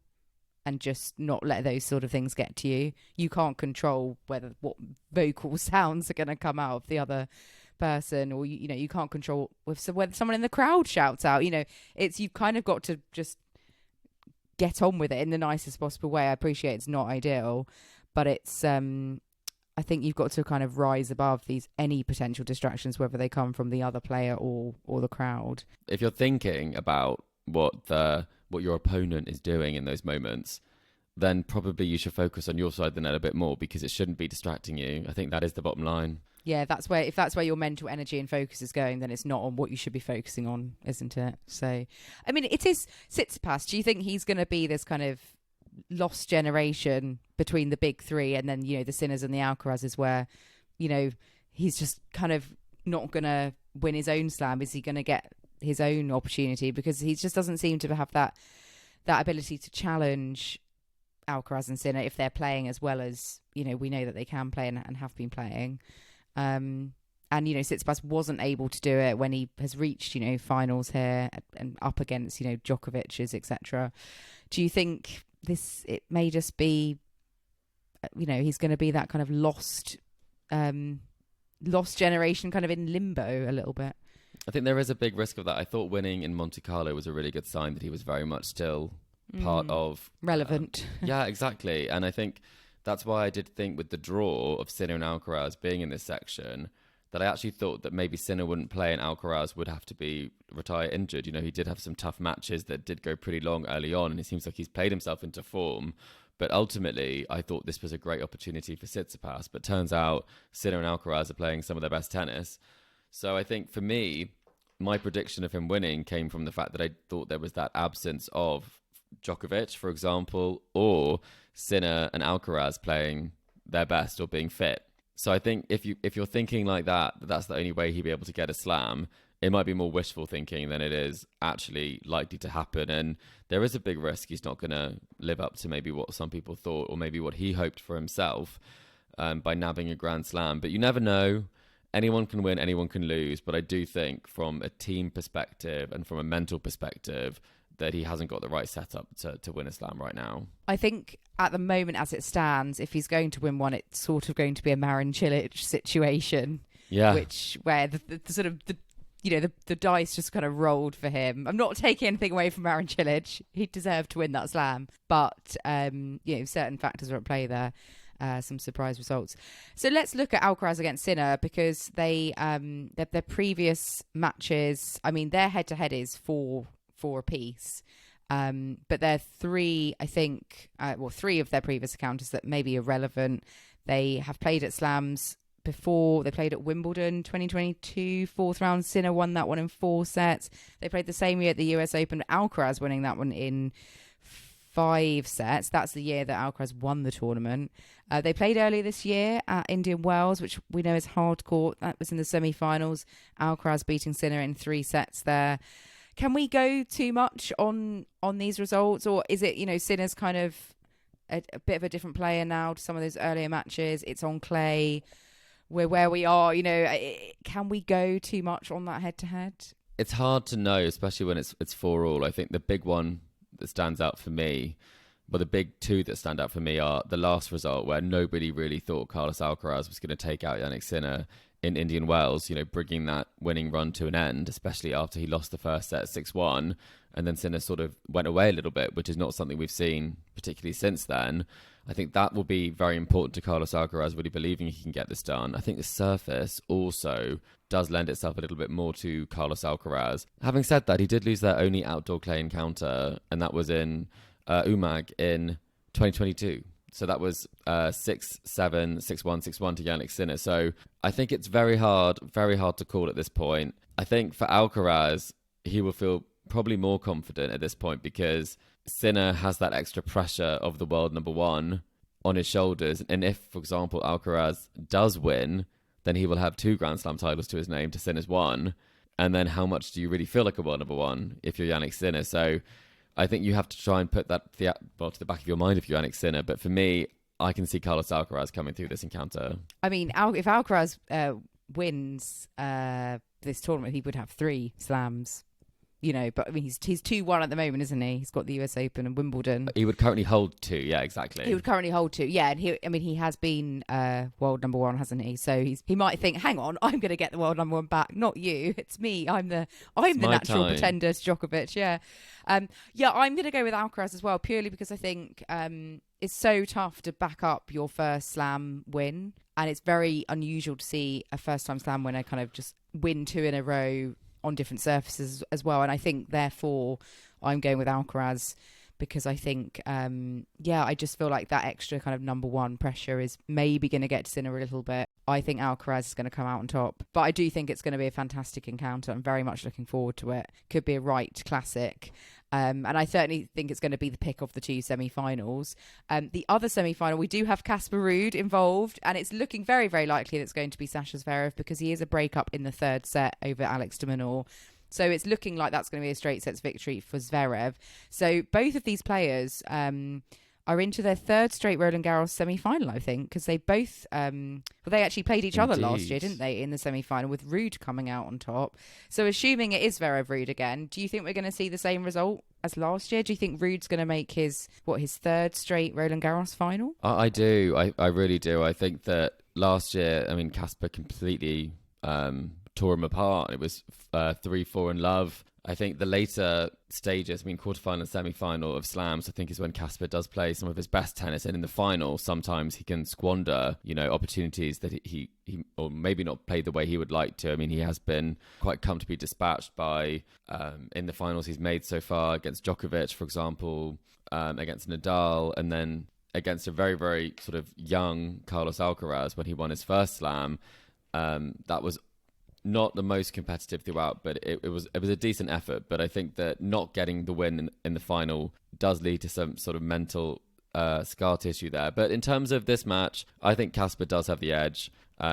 and just not let those sort of things get to you. You can't control what vocal sounds are going to come out of the other person, or you can't control whether someone in the crowd shouts out. You've kind of got to just get on with it in the nicest possible way. I appreciate it's not ideal, but it's I think you've got to kind of rise above any potential distractions, whether they come from the other player or the crowd. If you're thinking about what your opponent is doing in those moments, then probably you should focus on your side of the net a bit more, because it shouldn't be distracting you. I think that is the bottom line. Yeah, if that's where your mental energy and focus is going, then it's not on what you should be focusing on, isn't it? So, I mean, it is Tsitsipas. Do you think he's going to be this kind of lost generation between the big three, and then, the Sinners and the Alcarazes, where, he's just kind of not going to win his own slam? Is he going to get his own opportunity? Because he just doesn't seem to have that ability to challenge Alcaraz and Sinner if they're playing as well as, we know that they can play and have been playing. And Tsitsipas wasn't able to do it when he has reached, finals here and up against, Djokovic's, etc. Do you think it may just be, he's going to be that kind of lost generation, kind of in limbo a little bit? I think there is a big risk of that. I thought winning in Monte Carlo was a really good sign that he was very much still part of... relevant. Yeah, exactly. And I think that's why I did think, with the draw of Sinner and Alcaraz being in this section, that I actually thought that maybe Sinner wouldn't play and Alcaraz would have to be retire injured. He did have some tough matches that did go pretty long early on, and it seems like he's played himself into form. But ultimately, I thought this was a great opportunity for Tsitsipas. But turns out Sinner and Alcaraz are playing some of their best tennis. So I think for me, my prediction of him winning came from the fact that I thought there was that absence of Djokovic, for example, or Sinner and Alcaraz playing their best or being fit. So I think if you're thinking like that, that's the only way he'd be able to get a slam, it might be more wishful thinking than it is actually likely to happen. And there is a big risk he's not going to live up to maybe what some people thought, or maybe what he hoped for himself, by nabbing a Grand Slam. But you never know. Anyone can win, anyone can lose. But I do think from a team perspective and from a mental perspective that he hasn't got the right setup to win a slam right now. I think at the moment, as it stands, if he's going to win one, it's sort of going to be a Marin Cilic situation. Yeah. Where the sort of the dice just kind of rolled for him. I'm not taking anything away from Marin Cilic. He deserved to win that slam. But, certain factors are at play there. some surprise results. So let's look at Alcaraz against Sinner, because their previous matches, I mean, their head-to-head is 4 apiece. But they're three, I think, three of their previous encounters that may be irrelevant. They have played at slams before. They played at Wimbledon 2022, fourth round. Sinner won that one in 4 sets. They played the same year at the US Open, Alcaraz winning that one in 5 sets. That's the year that Alcaraz won the tournament. They played earlier this year at Indian Wells, which we know is hard court. That was in the semi-finals. Alcaraz beating Sinner in 3 sets there. Can we go too much on these results, or is it, Sinner's kind of a bit of a different player now to some of those earlier matches? It's on clay. We're where we are. Can we go too much on that head-to-head? It's hard to know, especially when it's 4-all. I think the big one that stands out for me, well, the big 2 that stand out for me are the last result, where nobody really thought Carlos Alcaraz was going to take out Jannik Sinner in Indian Wells, bringing that winning run to an end, especially after he lost the first set 6-1, and then Sinner sort of went away a little bit, which is not something we've seen particularly since then. I think that will be very important to Carlos Alcaraz, really believing he can get this done. I think the surface also does lend itself a little bit more to Carlos Alcaraz. Having said that, he did lose their only outdoor clay encounter, and that was in Umag in 2022. So that was 6-7, 6-1, 6-1 to Jannik Sinner. So I think it's very hard to call at this point. I think for Alcaraz, he will feel probably more confident at this point, because Sinner has that extra pressure of the world number 1 on his shoulders. And if, for example, Alcaraz does win, then he will have 2 Grand Slam titles to his name to Sinner's 1. And then how much do you really feel like a world number 1 if you're Jannik Sinner? So I think you have to try and put that to the back of your mind if you're Jannik Sinner. But for me, I can see Carlos Alcaraz coming through this encounter. I mean, if Alcaraz wins this tournament, he would have 3 slams. But I mean, he's 2-1 at the moment, isn't he? He's got the US Open and Wimbledon. He would currently hold 2, yeah, exactly. He would currently hold 2, yeah. And he has been world number 1, hasn't he? So he might think, hang on, I'm going to get the world number 1 back, not you. It's me. I'm the natural pretender to Djokovic. Yeah, I'm going to go with Alcaraz as well, purely because I think it's so tough to back up your first slam win, and it's very unusual to see a first-time slam winner kind of just win 2 in a row on different surfaces as well. And I think, therefore, I'm going with Alcaraz, because I think, I just feel like that extra kind of number 1 pressure is maybe going to get to Sinner a little bit. I think Alcaraz is going to come out on top, but I do think it's going to be a fantastic encounter. I'm very much looking forward to it. Could be a right classic. And I certainly think it's going to be the pick of the 2 semi-finals. The other semi-final, we do have Casper Ruud involved, and it's looking very, very likely that it's going to be Sacha Zverev, because he is a break-up in the 3rd set over Alex de Minaur. So it's looking like that's going to be a straight sets victory for Zverev. So both of these players are into their 3rd straight Roland Garros semi-final, I think, because they both, they actually played each other last year, didn't they, in the semi-final, with Ruud coming out on top. So assuming it is Zverev Ruud again, do you think we're going to see the same result as last year? Do you think Ruud's going to make his 3rd straight Roland Garros final? I do. I really do. I think that last year, I mean, Casper completely tore him apart. It was 3-4 in love. I think the later stages, quarterfinal and semi-final of slams, I think is when Casper does play some of his best tennis. And in the final, sometimes he can squander, opportunities that he or maybe not play the way he would like to. I mean, he has been quite comfortably dispatched by, in the finals he's made so far against Djokovic, for example, against Nadal, and then against a very, very sort of young Carlos Alcaraz when he won his first slam. That was not the most competitive throughout, but it was a decent effort. But I think that not getting the win in the final does lead to some sort of mental scar tissue there. But in terms of this match, I think Casper does have the edge.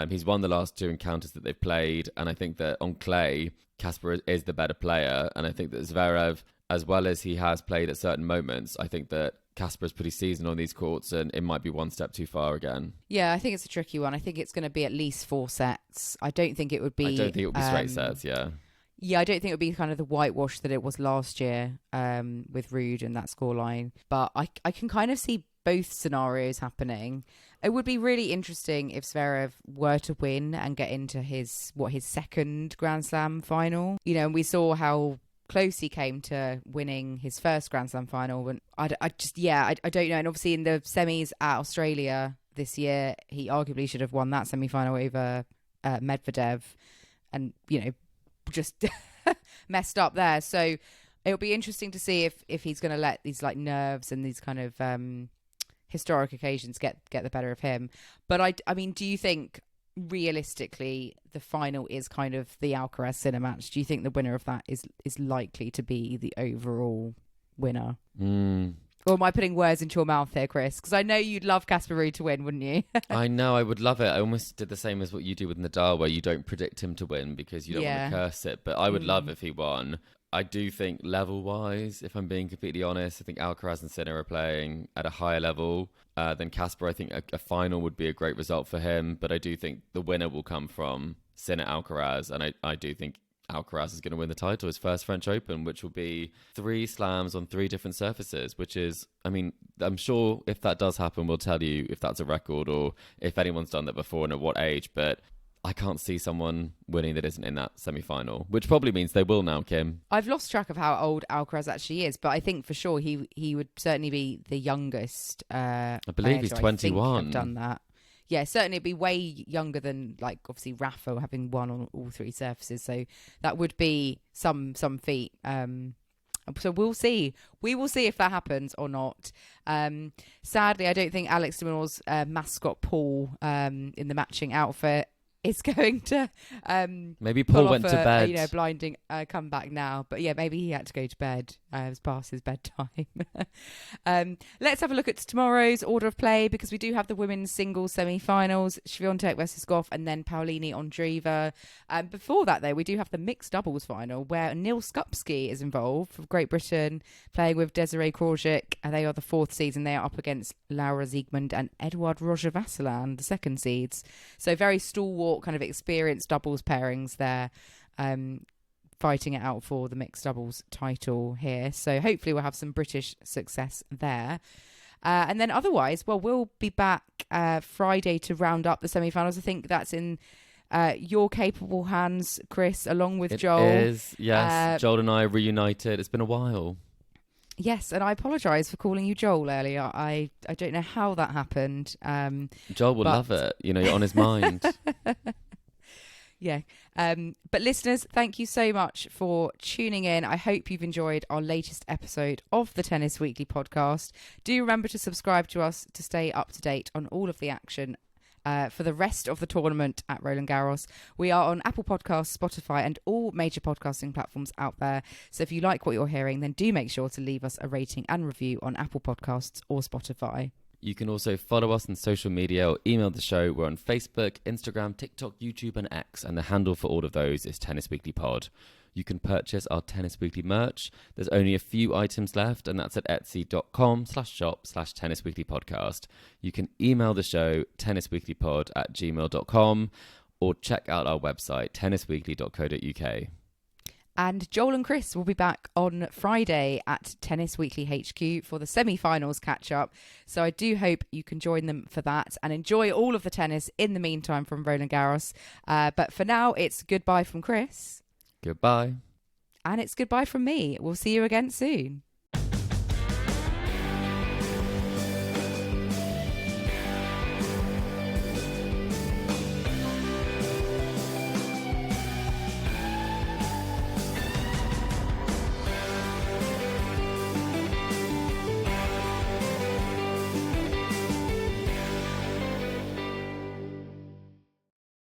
He's won the last 2 encounters that they've played, and I think that on clay, Casper is the better player. And I think that Zverev, as well as he has played at certain moments, I think that Casper is pretty seasoned on these courts, and it might be one step too far again. Yeah, I think it's a tricky one. I think it's going to be at least 4 sets. I don't think it would be... straight sets, yeah. Yeah, I don't think it would be kind of the whitewash that it was last year with Ruud and that scoreline. But I can kind of see both scenarios happening. It would be really interesting if Zverev were to win and get into his 2nd Grand Slam final. And we saw how close he came to winning his first Grand Slam final. And I don't know. And obviously in the semis at Australia, this year. He arguably should have won that semi-final over Medvedev, and just messed up there. So it'll be interesting to see if he's going to let these like nerves and these kind of historic occasions get the better of him. But I mean, do you think realistically the final is kind of the Alcaraz Sinner match? Do you think the winner of that is likely to be the overall winner? Or am I putting words into your mouth here, Chris? Because I know you'd love Casper Ruud to win, wouldn't you? I know, I would love it. I almost did the same as what you do with Nadal, where you don't predict him to win because you don't want to curse it. But I would love if he won. I do think level-wise, if I'm being completely honest, I think Alcaraz and Sinner are playing at a higher level than Casper. I think a final would be a great result for him. But I do think the winner will come from Sinner-Alcaraz. And I do think Alcaraz is going to win the title, his first French Open, which will be 3 slams on 3 different surfaces, which is, I mean, I'm sure if that does happen, we'll tell you if that's a record or if anyone's done that before and at what age, but I can't see someone winning that isn't in that semi-final, which probably means they will now, Kim. I've lost track of how old Alcaraz actually is, but I think for sure he would certainly be the youngest. I believe he's 21. Have done that. Yeah, certainly it'd be way younger than, like, obviously Rafa having won on all 3 surfaces. So that would be some feat. So we'll see. We will see if that happens or not. Sadly, I don't think Alex de Minaur's mascot Paul in the matching outfit is going to maybe Paul went to bed. Blinding comeback now. But yeah, maybe he had to go to bed. It was past his bedtime. Let's have a look at tomorrow's order of play, because we do have the women's singles semi-finals, Swiatek versus Gauff, and then Paolini Andreeva. Before that, though, we do have the mixed doubles final, where Neil Skupski is involved for Great Britain, playing with Desiree Krojcik. They are the 4th seeds, and they are up against Laura Siegmund and Edouard Roger-Vasselin, the 2nd seeds. So very stalwart, kind of experienced doubles pairings there, fighting it out for the mixed doubles title here. So hopefully we'll have some British success there. And then otherwise, well, we'll be back Friday to round up the semi-finals. I think that's in your capable hands, Chris, along with Joel. It is, yes. Joel and I are reunited. It's been a while. Yes, and I apologise for calling you Joel earlier. I don't know how that happened. Joel will love it. You're on his mind. Yeah. But listeners, thank you so much for tuning in. I hope you've enjoyed our latest episode of the Tennis Weekly podcast. Do remember to subscribe to us to stay up to date on all of the action for the rest of the tournament at Roland Garros. We are on Apple Podcasts, Spotify, and all major podcasting platforms out there. So if you like what you're hearing, then do make sure to leave us a rating and review on Apple Podcasts or Spotify. You can also follow us on social media or email the show. We're on Facebook, Instagram, TikTok, YouTube, and X, and the handle for all of those is Tennis Weekly Pod. You can purchase our Tennis Weekly merch. There's only a few items left, and that's at etsy.com/shop/tennisweeklypodcast. You can email the show, tennisweeklypod@gmail.com, or check out our website, tennisweekly.co.uk. And Joel and Chris will be back on Friday at Tennis Weekly HQ for the semi-finals catch-up. So I do hope you can join them for that and enjoy all of the tennis in the meantime from Roland Garros. But for now, it's goodbye from Chris. Goodbye. And it's goodbye from me. We'll see you again soon.